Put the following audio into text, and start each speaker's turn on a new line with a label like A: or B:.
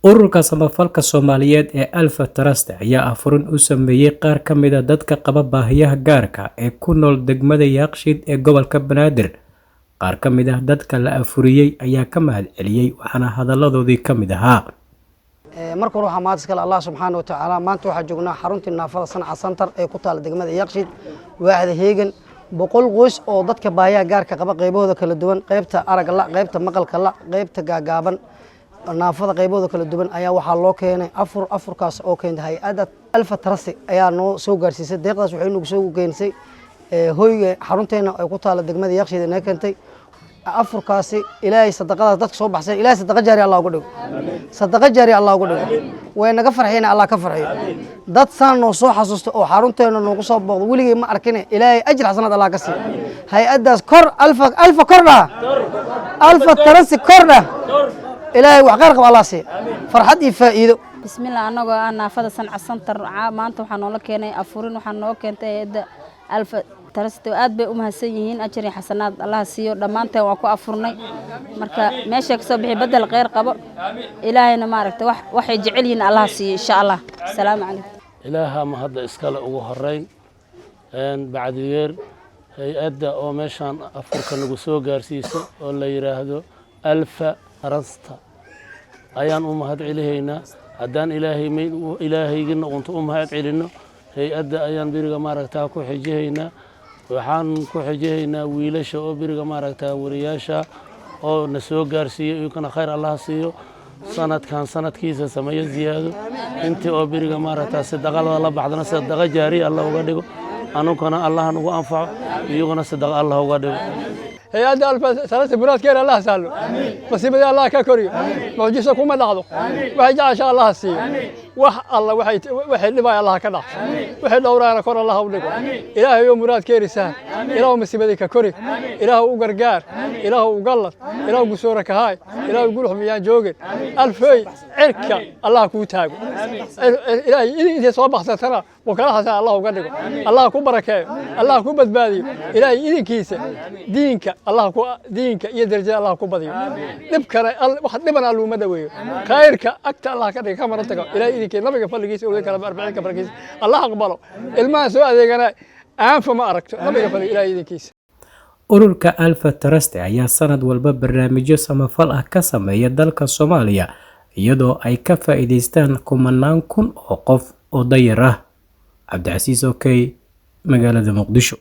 A: ururka samafalka Soomaaliyeed ee Alpha Trust ayaa afurin u sameeyay qaar ka mid ah dadka qaba baahiyaha gaarka ee ku nool degmada Yaaqshiid ee gobolka Banaadir. Qaar ka mid ah dadka la afuriyay ayaa ka mahadceliyay waxaana hadaladoodii ka mid ahaa
B: marka hore waxaa mahad iskale Allah subxaanahu wa tacaala. Maanta waxaa joognaa xaruntii naafada Sanca Center ee ku taal degmada Yaaqshiid waaxda Heegan 100 qoys oo dadka baahiyaha gaarka qaba qaybahooda kala duwan, qaybta aragga la, qaybta maqalka la, qaybta gaagaaban, naafada qaybahooda kala duwan ayaa waxaa loo keenay afurkaas oo keentay hay'adda Alpha Trust ayaa noo soo gaarsiisay. Deeqdaas waxay nagu soo geysay hoyga xarunteena ay ku taal degmada Yaaqshiid ee keentay afurkaasi. ilaahay sadaqada dadka soo baxsay, ilaahay sadaqa jaari Allah ugu dhigo, sadaqa jaari Allah ugu dhigo, way naga farxayna Allah ka farxiyo. dad saan noo soo xasuusto oo xarunteena noogu soo booqdo weligay ma arkin, ilaahay ajir xasanad Allah ka siiyo. hay'addaas kor Alpha kordha, Alpha Trust kordha, ilaahay wax qaar qaba Allah siiyo, farxad iyo faa'iido.
C: bismillah. anagoo ah naafada Sanca Center maanta waxaa noola keenay afurin, waxaa noo keentay hay'adda Alpha Trust. aad bay u mahadsan yihiin, ajir iyo xasanaad Allah siiyo. dhammaanteen waa ku afurnay, marka meesha ka soo bixi bedel khayr qabo, ilaahayna maaragtay waxay jecel yihiin Allah siiyo insha Allah. assalaamu calaykum.
D: ilaaha ma hadda iskale ugu horeyn bacdigeer hay'adda oo meeshaan afurka nagu soo gaarsiisay oo la yiraahdo Alpha Trust ayaan u mahad celihaynaa. haddaan ilaahaygiina unta u mahad celino, hay'adda ayaan biriga maaragtaa ku xijihaynaa. waxaan ku xijihaynaa wiilasha oo biriga maaragtaa wariyaasha oo na soo gaarsiiyey, iyagana khayr Allah siiyo. sanadkan sanadkiisa sameeyo ziyaado, intii oo biriga maaragtaa sadaqada la baxdana sadaqa jaari Allah uga dhigo, anugana Allah nagu anfaco, iyagana sadaqa Allah uga dhigo.
E: hay'adda Alpha Trust muraadkeena Allah saalo, masiibada Allah ka koriyo, mucjiso kuma dhacdo, waxay jecesha Allah siiyo. wax alla waxay dhibay Allah ka dhax, waxay dhowraana kor Allah u dhigo. ilaahay oo muraadkeerisa, ilaahay masiibada ka kori, ilaahay u gargaar, ilaahay u gallad, ilaahay u soora ka hay, ilaahay guluh miyaan joogin. alfay cirka Allah ku taago, ilaahay intii soo baxsatana wakala xasan Allah uga dhigo, Allah ku barakeeyo, Allah ku badbaadiyo. ilaahay idinkiisa diinka iyo darajada Allah ku badiyo. dhibkana wax dhibana luma dhaweeyo, khayrka agta Allah ka dhigo kama tago. ilaahay nabiga fadligiisa oo kala barbaarka barkiisa Allah aqbalo. ilmaha soo adeegana aanfa ma aragto nabiga fadligiisa ilaahay idinkiisa.
A: ururka Alpha Trust ayaa sanad walba barnaamijyo samafal ah ka sameeya dalka Soomaaliya, iyadoo ay ka faa'iideystaan kumanaan kun oo qof oo dayar ah. Cabdicasiis Okey, magaalada Muqdisho.